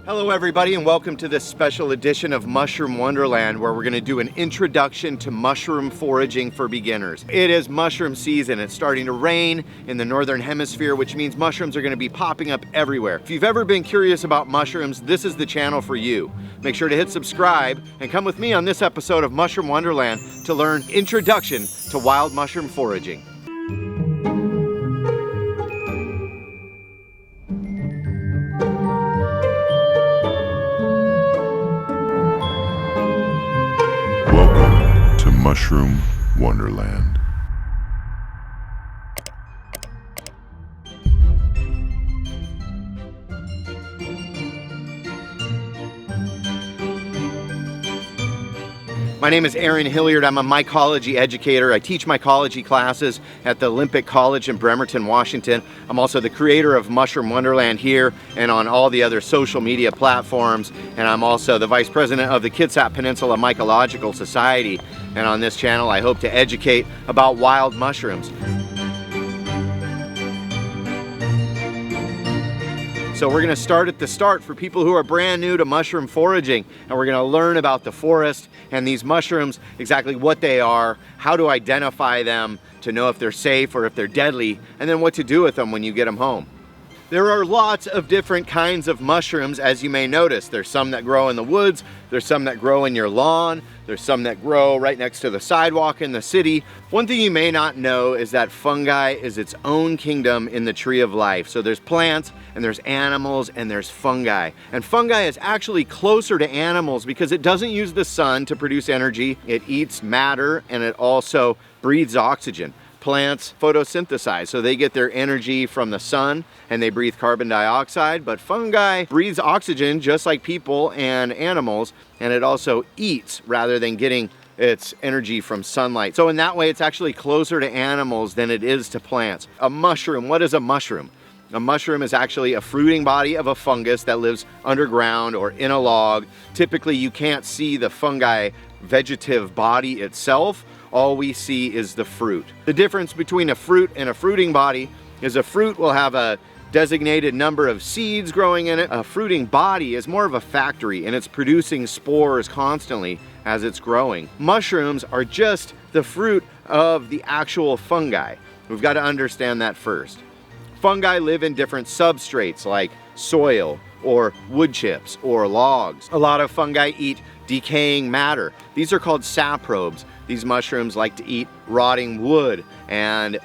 Hello everybody and welcome to this special edition of Mushroom Wonderland, where we're going to do an introduction to mushroom foraging for beginners. It is mushroom season. It's starting to rain in the northern hemisphere, which means mushrooms are going to be popping up everywhere. If you've ever been curious about mushrooms, this is the channel for you. Make sure to hit subscribe and come with me on this episode of Mushroom Wonderland to learn introduction to wild mushroom foraging. Mushroom Wonderland. My name is Aaron Hilliard. I'm a mycology educator. I teach mycology classes at the Olympic College in Bremerton, Washington. I'm also the creator of Mushroom Wonderland here and on all the other social media platforms. And I'm also the vice president of the Kitsap Peninsula Mycological Society. And on this channel, I hope to educate about wild mushrooms. So we're going to start at the start for people who are brand new to mushroom foraging, and we're going to learn about the forest and these mushrooms, exactly what they are, how to identify them to know if they're safe or if they're deadly, and then what to do with them when you get them home. There are lots of different kinds of mushrooms, as you may notice. There's some that grow in the woods, there's some that grow in your lawn, there's some that grow right next to the sidewalk in the city. One thing you may not know is that fungi is its own kingdom in the tree of life. So there's plants and there's animals and there's fungi. And fungi is actually closer to animals because it doesn't use the sun to produce energy. It eats matter and it also breathes oxygen. Plants photosynthesize, so they get their energy from the sun and they breathe carbon dioxide, but fungi breathes oxygen just like people and animals, and it also eats rather than getting its energy from sunlight. So in that way, it's actually closer to animals than it is to plants. A mushroom, what is a mushroom? A mushroom is actually a fruiting body of a fungus that lives underground or in a log. Typically, you can't see the fungi vegetative body itself. All we see is the fruit. The difference between a fruit and a fruiting body is a fruit will have a designated number of seeds growing in it. A fruiting body is more of a factory and it's producing spores constantly as it's growing. Mushrooms are just the fruit of the actual fungi. We've got to understand that first. Fungi live in different substrates like soil or wood chips or logs. A lot of fungi eat decaying matter. These are called saprobes. These mushrooms like to eat rotting wood, and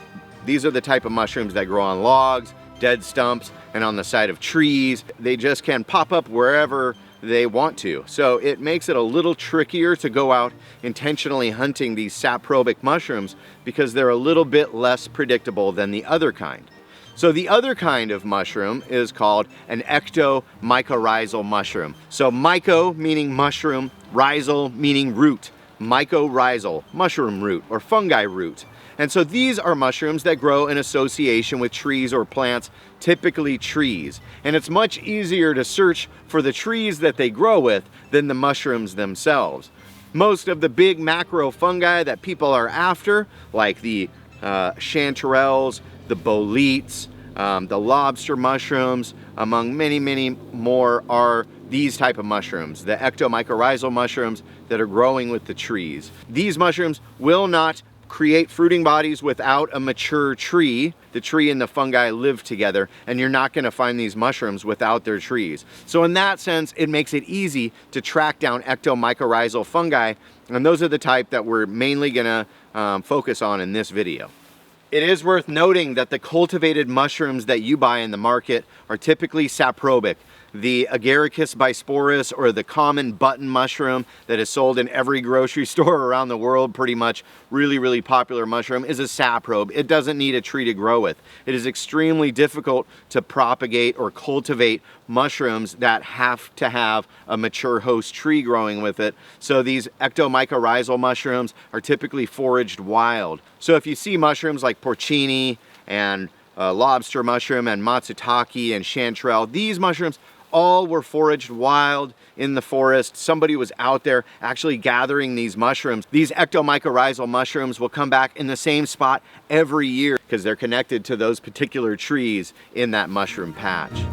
these are the type of mushrooms that grow on logs, dead stumps, and on the side of trees. They just can pop up wherever they want to. So it makes it a little trickier to go out intentionally hunting these saprobic mushrooms because they're a little bit less predictable than the other kind. So the other kind of mushroom is called an ectomycorrhizal mushroom. So myco meaning mushroom, rhizal meaning root. Mycorrhizal, mushroom root or fungi root. And so these are mushrooms that grow in association with trees or plants, typically trees. And it's much easier to search for the trees that they grow with than the mushrooms themselves. Most of the big macro fungi that people are after, like the chanterelles, the boletes, the lobster mushrooms, among many, many more, are these type of mushrooms, the ectomycorrhizal mushrooms that are growing with the trees. These mushrooms will not create fruiting bodies without a mature tree. The tree and the fungi live together, and you're not going to find these mushrooms without their trees. So in that sense, it makes it easy to track down ectomycorrhizal fungi, and those are the type that we're mainly going to focus on in this video. It is worth noting that the cultivated mushrooms that you buy in the market are typically saprobic. The Agaricus bisporus, or the common button mushroom that is sold in every grocery store around the world, pretty much really popular mushroom, is a saprobe. It doesn't need a tree to grow with. It is extremely difficult to propagate or cultivate mushrooms that have to have a mature host tree growing with it. So these ectomycorrhizal mushrooms are typically foraged wild. So if you see mushrooms like porcini and lobster mushroom and matsutake and chanterelle, these mushrooms all were foraged wild in the forest. Somebody was out there actually gathering these mushrooms. These ectomycorrhizal mushrooms will come back in the same spot every year because they're connected to those particular trees in that mushroom patch.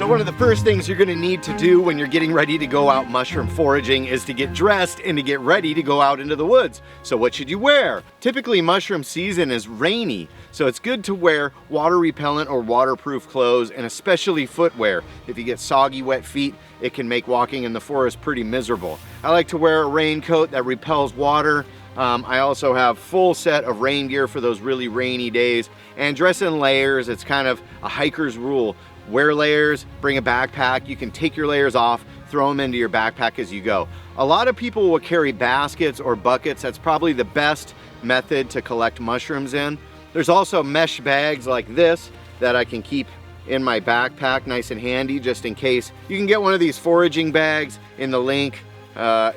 one of the first things you're gonna need to do when you're getting ready to go out mushroom foraging is to get dressed and to get ready to go out into the woods. So what should you wear? Typically mushroom season is rainy, so it's good to wear water repellent or waterproof clothes, and especially footwear. If you get soggy, wet feet, it can make walking in the forest pretty miserable. I like to wear a raincoat that repels water. I also have full set of rain gear for those really rainy days, and dress in layers. It's kind of a hiker's rule. Wear layers, bring a backpack. You can take your layers off, throw them into your backpack as you go. A lot of people will carry baskets or buckets. That's probably the best method to collect mushrooms in. There's also mesh bags like this that I can keep in my backpack nice and handy just in case. You can get one of these foraging bags in the link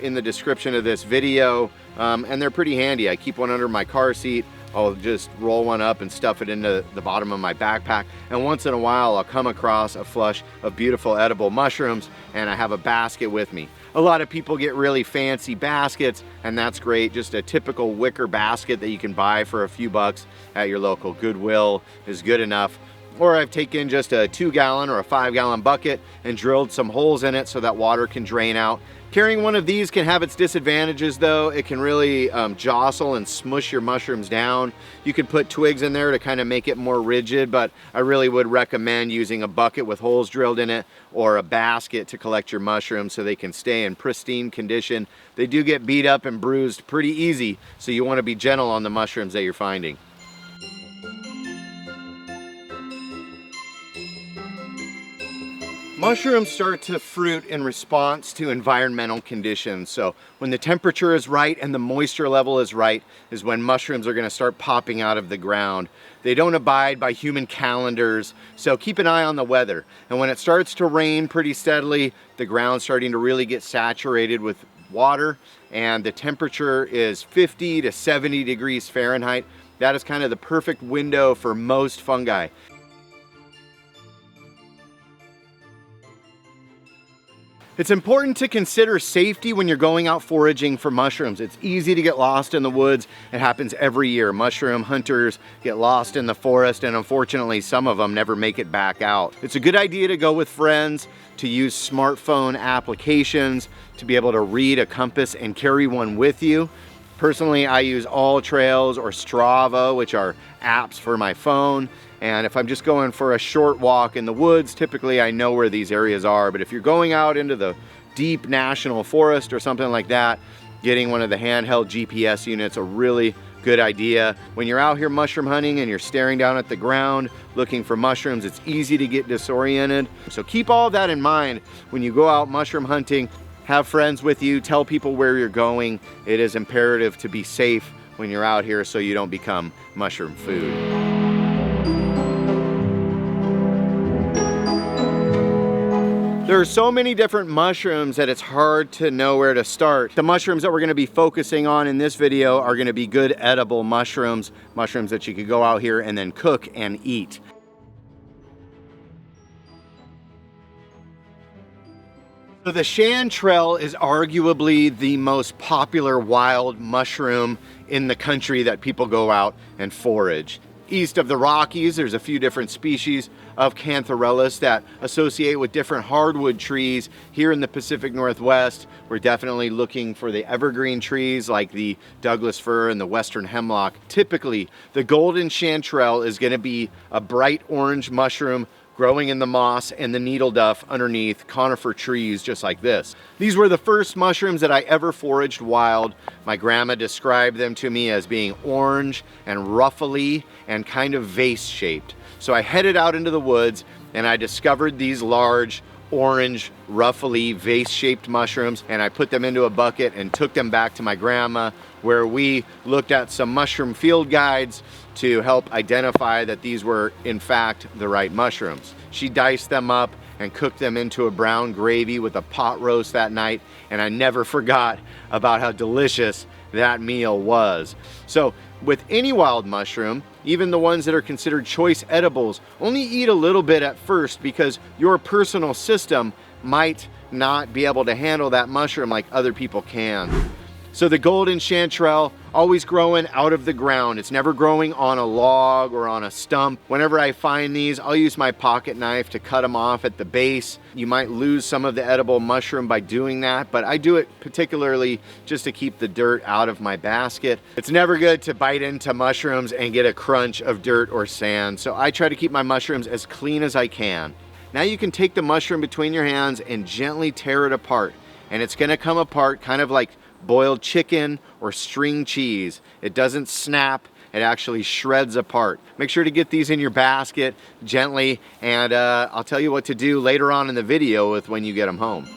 in the description of this video, and they're pretty handy. I keep one under my car seat. I'll just roll one up and stuff it into the bottom of my backpack, and once in a while I'll come across a flush of beautiful edible mushrooms, and I have a basket with me. A lot of people get really fancy baskets, and that's great. Just a typical wicker basket that you can buy for a few bucks at your local Goodwill is good enough. Or I've taken just a 2-gallon or a 5-gallon bucket and drilled some holes in it so that water can drain out. Carrying one of these can have its disadvantages though. It can really jostle and smush your mushrooms down. You could put twigs in there to kind of make it more rigid, but I really would recommend using a bucket with holes drilled in it or a basket to collect your mushrooms so they can stay in pristine condition. They do get beat up and bruised pretty easy, so you want to be gentle on the mushrooms that you're finding. Mushrooms start to fruit in response to environmental conditions. So when the temperature is right and the moisture level is right is when mushrooms are going to start popping out of the ground. They don't abide by human calendars, so keep an eye on the weather. And when it starts to rain pretty steadily, the ground's starting to really get saturated with water, and the temperature is 50 to 70 degrees Fahrenheit. That is kind of the perfect window for most fungi. It's important to consider safety when you're going out foraging for mushrooms. It's easy to get lost in the woods. It happens every year. Mushroom hunters get lost in the forest, and unfortunately some of them never make it back out. It's a good idea to go with friends, to use smartphone applications, to be able to read a compass and carry one with you. Personally, I use All Trails or Strava, which are apps for my phone. And if I'm just going for a short walk in the woods, typically I know where these areas are. But if you're going out into the deep national forest or something like that, getting one of the handheld GPS units a really good idea. When you're out here mushroom hunting and you're staring down at the ground looking for mushrooms, it's easy to get disoriented. So keep all of that in mind when you go out mushroom hunting. Have friends with you, tell people where you're going. It is imperative to be safe when you're out here so you don't become mushroom food. There are so many different mushrooms that it's hard to know where to start. The mushrooms that we're going to be focusing on in this video are going to be good edible mushrooms, mushrooms that you could go out here and then cook and eat. So the chanterelle is arguably the most popular wild mushroom in the country that people go out and forage. East of the Rockies, there's a few different species of Chanterelle that associate with different hardwood trees. Here in the Pacific Northwest, we're definitely looking for the evergreen trees like the Douglas fir and the western hemlock. Typically, the golden chanterelle is going to be a bright orange mushroom growing in the moss and the needle duff underneath conifer trees just like this. These were the first mushrooms that I ever foraged wild. My grandma described them to me as being orange and ruffly and kind of vase shaped. So I headed out into the woods and I discovered these large orange ruffly vase shaped mushrooms, and I put them into a bucket and took them back to my grandma, where we looked at some mushroom field guides to help identify that these were in fact the right mushrooms. She diced them up and cooked them into a brown gravy with a pot roast that night, and I never forgot about how delicious that meal was. So with any wild mushroom, even the ones that are considered choice edibles, only eat a little bit at first because your personal system might not be able to handle that mushroom like other people can. So the golden chanterelle, always growing out of the ground. It's never growing on a log or on a stump. Whenever I find these, I'll use my pocket knife to cut them off at the base. You might lose some of the edible mushroom by doing that, but I do it particularly just to keep the dirt out of my basket. It's never good to bite into mushrooms and get a crunch of dirt or sand, so I try to keep my mushrooms as clean as I can. Now you can take the mushroom between your hands and gently tear it apart, and it's gonna come apart kind of like boiled chicken or string cheese. It doesn't snap, it actually shreds apart. Make sure to get these in your basket gently, and I'll tell you what to do later on in the video with when you get them home.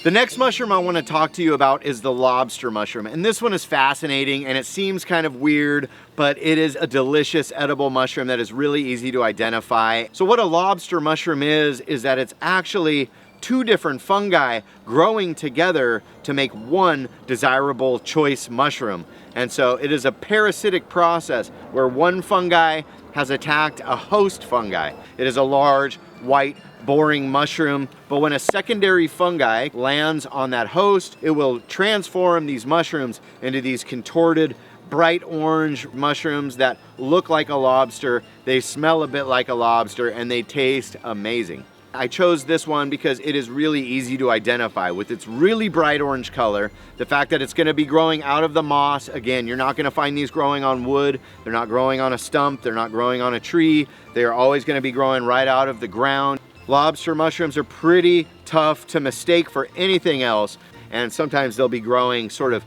The next mushroom I want to talk to you about is the lobster mushroom, and this one is fascinating and it seems kind of weird, but it is a delicious edible mushroom that is really easy to identify. So what a lobster mushroom is that it's actually two different fungi growing together to make one desirable choice mushroom. And so it is a parasitic process where one fungi has attacked a host fungi. It is a large, white, boring mushroom, but when a secondary fungi lands on that host, it will transform these mushrooms into these contorted, bright orange mushrooms that look like a lobster, they smell a bit like a lobster, and they taste amazing. I chose this one because it is really easy to identify with its really bright orange color. The fact that it's gonna be growing out of the moss. Again, you're not gonna find these growing on wood. They're not growing on a stump. They're not growing on a tree. They are always gonna be growing right out of the ground. Lobster mushrooms are pretty tough to mistake for anything else, and sometimes they'll be growing sort of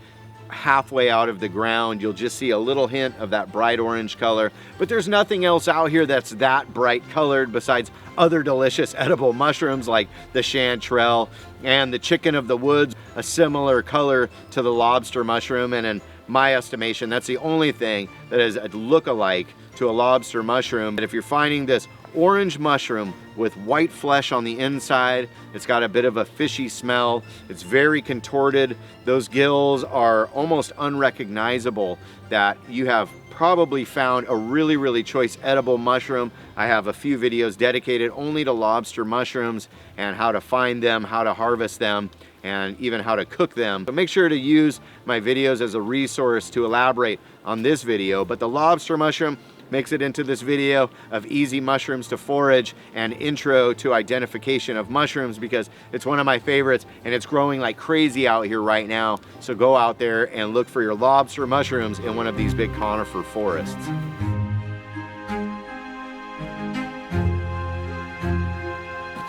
halfway out of the ground. You'll just see a little hint of that bright orange color, but there's nothing else out here that's that bright colored besides other delicious edible mushrooms like the chanterelle and the chicken of the woods, a similar color to the lobster mushroom, and in my estimation, that's the only thing that is a look-alike to a lobster mushroom. And if you're finding this orange mushroom with white flesh on the inside, it's got a bit of a fishy smell, it's very contorted, those gills are almost unrecognizable, that you have probably found a really, really choice edible mushroom. I have a few videos dedicated only to lobster mushrooms and how to find them, how to harvest them, and even how to cook them. But make sure to use my videos as a resource to elaborate on this video. But the lobster mushroom makes it into this video of easy mushrooms to forage and intro to identification of mushrooms because it's one of my favorites and it's growing like crazy out here right now. So go out there and look for your lobster mushrooms in one of these big conifer forests.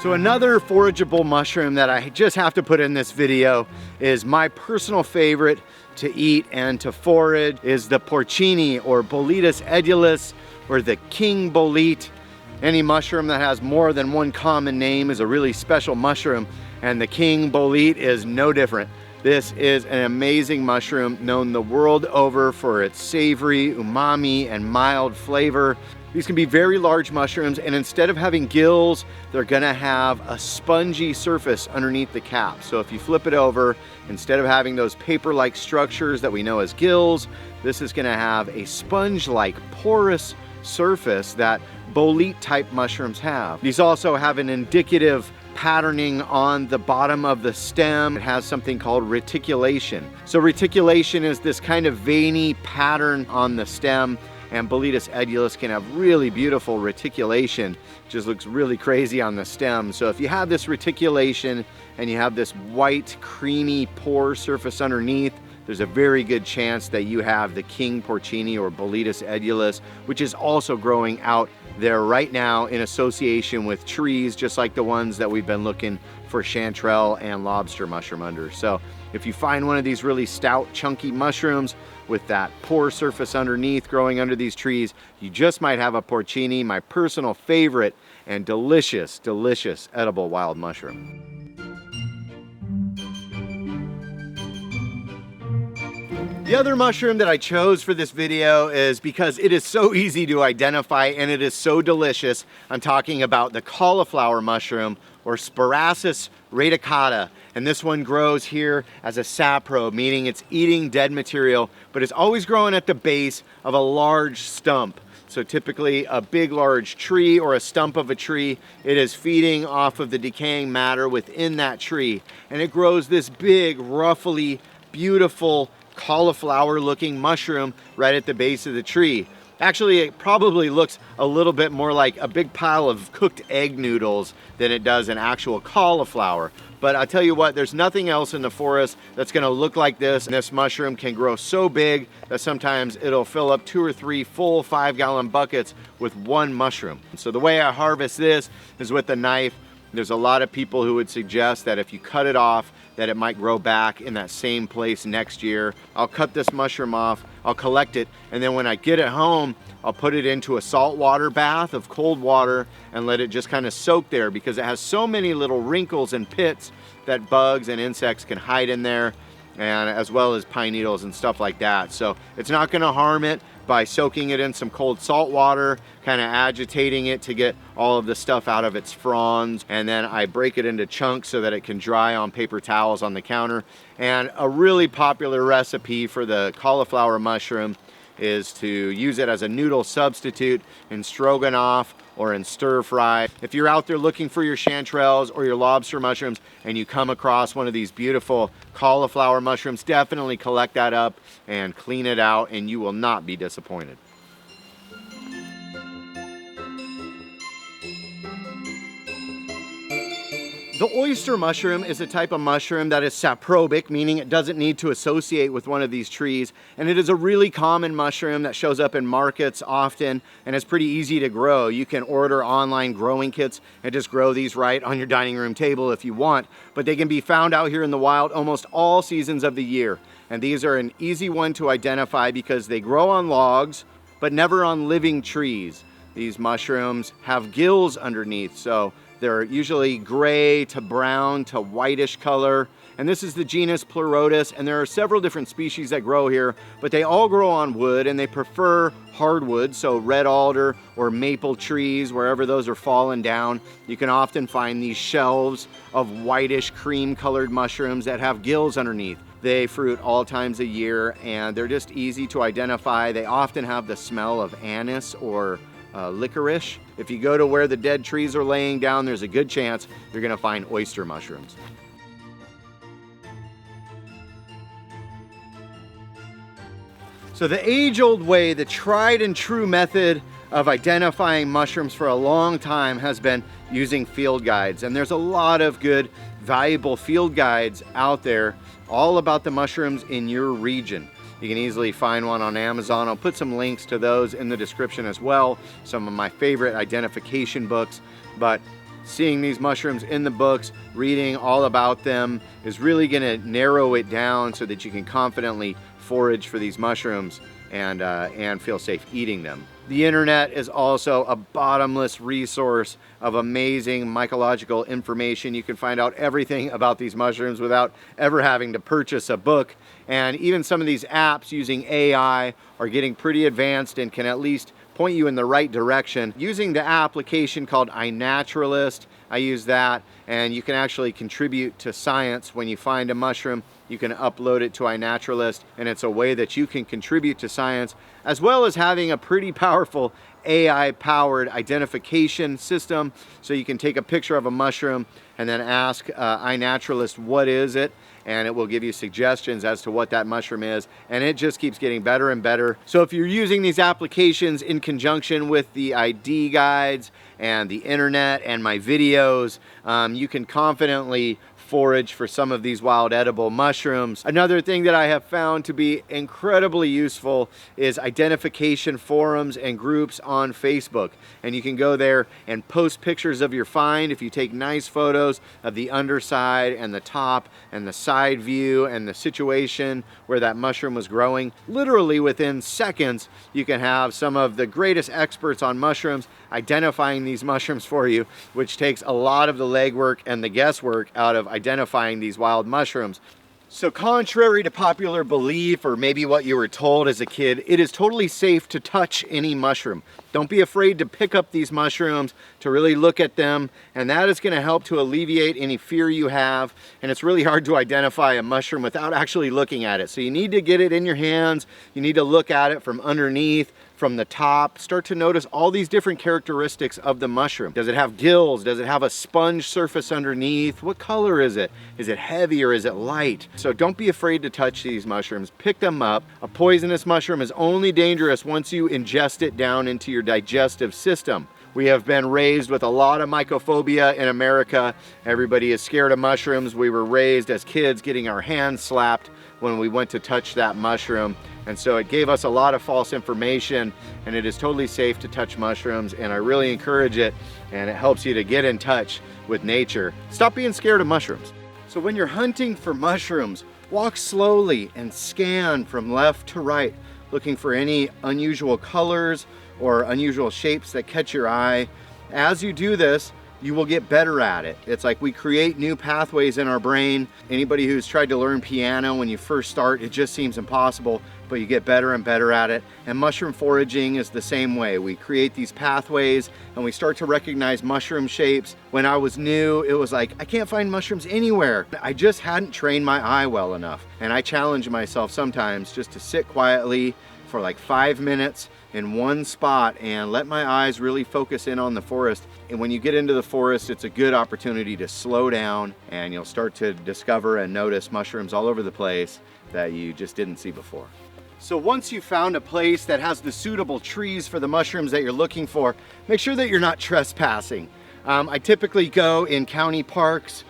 So another forageable mushroom that I just have to put in this video is my personal favorite to eat and to forage is the porcini or Boletus edulis or the king bolete. Any mushroom that has more than one common name is a really special mushroom, and the king bolete is no different. This is an amazing mushroom known the world over for its savory, umami, and mild flavor. These can be very large mushrooms, and instead of having gills, they're gonna have a spongy surface underneath the cap. So if you flip it over, instead of having those paper-like structures that we know as gills, this is gonna have a sponge-like porous surface that bolete-type mushrooms have. These also have an indicative patterning on the bottom of the stem. It has something called reticulation. So reticulation is this kind of veiny pattern on the stem, and Boletus edulis can have really beautiful reticulation. Just looks really crazy on the stem. So if you have this reticulation and you have this white, creamy pore surface underneath, there's a very good chance that you have the king porcini or Boletus edulis, which is also growing out there right now in association with trees, just like the ones that we've been looking for chanterelle and lobster mushroom under. So if you find one of these really stout, chunky mushrooms with that pore surface underneath growing under these trees, you just might have a porcini, my personal favorite and delicious, delicious edible wild mushroom. The other mushroom that I chose for this video is because it is so easy to identify and it is so delicious. I'm talking about the cauliflower mushroom or Spiraceus radicata. And this one grows here as a saprobe, meaning it's eating dead material, but it's always growing at the base of a large stump. So typically a big large tree or a stump of a tree, it is feeding off of the decaying matter within that tree. And it grows this big, ruffly, beautiful cauliflower looking mushroom right at the base of the tree. Actually, it probably looks a little bit more like a big pile of cooked egg noodles than it does an actual cauliflower. But I'll tell you what, there's nothing else in the forest that's gonna look like this. And this mushroom can grow so big that sometimes it'll fill up 2 or 3 full 5-gallon buckets with one mushroom. So the way I harvest this is with a knife. There's a lot of people who would suggest that if you cut it off, that it might grow back in that same place next year. I'll cut this mushroom off, I'll collect it, and then when I get it home, I'll put it into a saltwater bath of cold water and let it just kind of soak there, because it has so many little wrinkles and pits that bugs and insects can hide in there, and as well as pine needles and stuff like that. So it's not gonna harm it by soaking it in some cold salt water, kind of agitating it to get all of the stuff out of its fronds, and then I break it into chunks so that it can dry on paper towels on the counter. And a really popular recipe for the cauliflower mushroom is to use it as a noodle substitute in stroganoff or in stir fry. If you're out there looking for your chanterelles or your lobster mushrooms and you come across one of these beautiful cauliflower mushrooms, definitely collect that up and clean it out, and you will not be disappointed. The oyster mushroom is a type of mushroom that is saprobic, meaning it doesn't need to associate with one of these trees. And it is a really common mushroom that shows up in markets often, and it's pretty easy to grow. You can order online growing kits and just grow these right on your dining room table if you want. But they can be found out here in the wild almost all seasons of the year. And these are an easy one to identify because they grow on logs, but never on living trees. These mushrooms have gills underneath, so they're usually gray to brown to whitish color. And this is the genus Pleurotus, and there are several different species that grow here, but they all grow on wood and they prefer hardwood, so red alder or maple trees, wherever those are fallen down. You can often find these shelves of whitish cream colored mushrooms that have gills underneath. They fruit all times of year and they're just easy to identify. They often have the smell of anise or licorice. If you go to where the dead trees are laying down, there's a good chance you're gonna find oyster mushrooms. So the age-old way, the tried and true method of identifying mushrooms for a long time has been using field guides. And there's a lot of good, valuable field guides out there all about the mushrooms in your region. You can easily find one on Amazon. I'll put some links to those in the description as well. Some of my favorite identification books. But seeing these mushrooms in the books, reading all about them is really gonna narrow it down so that you can confidently forage for these mushrooms and feel safe eating them. The internet is also a bottomless resource of amazing mycological information. You can find out everything about these mushrooms without ever having to purchase a book. And even some of these apps using AI are getting pretty advanced and can at least point you in the right direction. Using the application called iNaturalist, I use that, and you can actually contribute to science. When you find a mushroom, you can upload it to iNaturalist, and it's a way that you can contribute to science, as well as having a pretty powerful AI-powered identification system. So you can take a picture of a mushroom and then ask iNaturalist, what is it? And it will give you suggestions as to what that mushroom is. And it just keeps getting better and better. So if you're using these applications in conjunction with the ID guides and the internet and my videos, you can confidently forage for some of these wild edible mushrooms. Another thing that I have found to be incredibly useful is identification forums and groups on Facebook. And you can go there and post pictures of your find. If you take nice photos of the underside and the top and the side view and the situation where that mushroom was growing, literally within seconds, you can have some of the greatest experts on mushrooms identifying these mushrooms for you, which takes a lot of the legwork and the guesswork out of identifying these wild mushrooms. So contrary to popular belief, or maybe what you were told as a kid, it is totally safe to touch any mushroom. Don't be afraid to pick up these mushrooms, to really look at them, and that is going to help to alleviate any fear you have. And it's really hard to identify a mushroom without actually looking at it. So you need to get it in your hands, you need to look at it from underneath, from the top, start to notice all these different characteristics of the mushroom. Does it have gills? Does it have a sponge surface underneath? What color is it? Is it heavy or is it light? So don't be afraid to touch these mushrooms. Pick them up. A poisonous mushroom is only dangerous once you ingest it down into your digestive system. We have been raised with a lot of mycophobia in America. Everybody is scared of mushrooms. We were raised as kids getting our hands slapped when we went to touch that mushroom. And so it gave us a lot of false information, and it is totally safe to touch mushrooms, and I really encourage it, and it helps you to get in touch with nature. Stop being scared of mushrooms. So when you're hunting for mushrooms, walk slowly and scan from left to right, looking for any unusual colors or unusual shapes that catch your eye. As you do this, you will get better at it. It's like we create new pathways in our brain. Anybody who's tried to learn piano, when you first start, it just seems impossible, but you get better and better at it. And mushroom foraging is the same way. We create these pathways and we start to recognize mushroom shapes. When I was new, it was like, I can't find mushrooms anywhere. I just hadn't trained my eye well enough. And I challenge myself sometimes just to sit quietly for like 5 minutes in one spot and let my eyes really focus in on the forest. And when you get into the forest, it's a good opportunity to slow down, and you'll start to discover and notice mushrooms all over the place that you just didn't see before. So once you've found a place that has the suitable trees for the mushrooms that you're looking for, make sure that you're not trespassing. I typically go in county parks,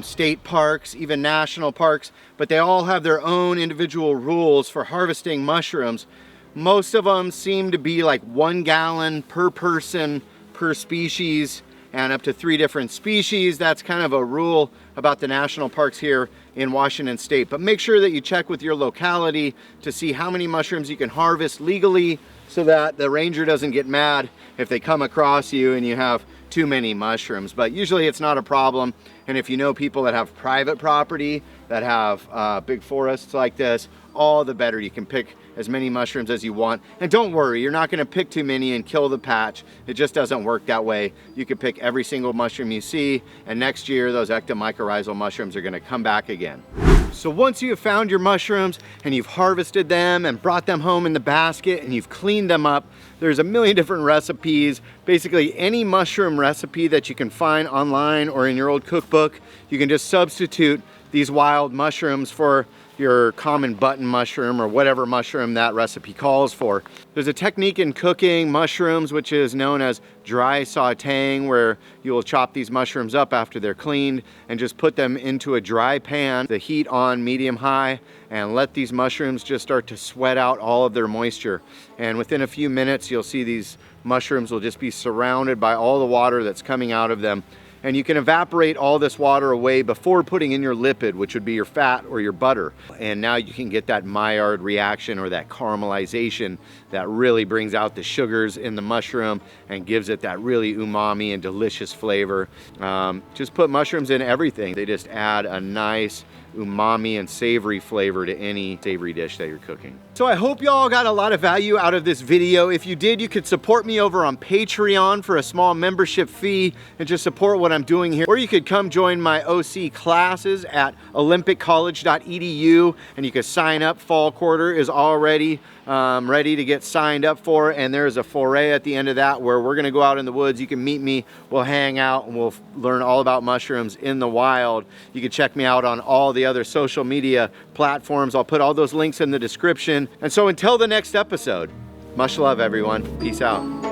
state parks, even national parks, but they all have their own individual rules for harvesting mushrooms. Most of them seem to be like 1 gallon per person per species, and up to 3 different species. That's kind of a rule about the national parks here in Washington State. But make sure that you check with your locality to see how many mushrooms you can harvest legally, so that the ranger doesn't get mad if they come across you and you have too many mushrooms. But usually it's not a problem. And if you know people that have private property, that have big forests like this, all the better. You can pick as many mushrooms as you want. And don't worry, you're not gonna pick too many and kill the patch. It just doesn't work that way. You can pick every single mushroom you see, and next year those ectomycorrhizal mushrooms are gonna come back again. So once you have found your mushrooms and you've harvested them and brought them home in the basket and you've cleaned them up, there's a million different recipes. Basically any mushroom recipe that you can find online or in your old cookbook, you can just substitute these wild mushrooms for your common button mushroom or whatever mushroom that recipe calls for. There's a technique in cooking mushrooms which is known as dry sauteing, where you will chop these mushrooms up after they're cleaned and just put them into a dry pan, the heat on medium high, and let these mushrooms just start to sweat out all of their moisture. And within a few minutes you'll see these mushrooms will just be surrounded by all the water that's coming out of them. And you can evaporate all this water away before putting in your lipid, which would be your fat or your butter. And now you can get that Maillard reaction or that caramelization that really brings out the sugars in the mushroom and gives it that really umami and delicious flavor. Just put mushrooms in everything. They just add a nice umami and savory flavor to any savory dish that you're cooking. So I hope y'all got a lot of value out of this video. If you did, you could support me over on Patreon for a small membership fee and just support what I'm doing here. Or you could come join my OC classes at olympiccollege.edu, and you could sign up. Fall quarter is already ready to get signed up for, and there's a foray at the end of that where we're gonna go out in the woods. You can meet me, we'll hang out, and we'll learn all about mushrooms in the wild. You can check me out on all the other social media platforms. I'll put all those links in the description. And so until the next episode, much love everyone. Peace out.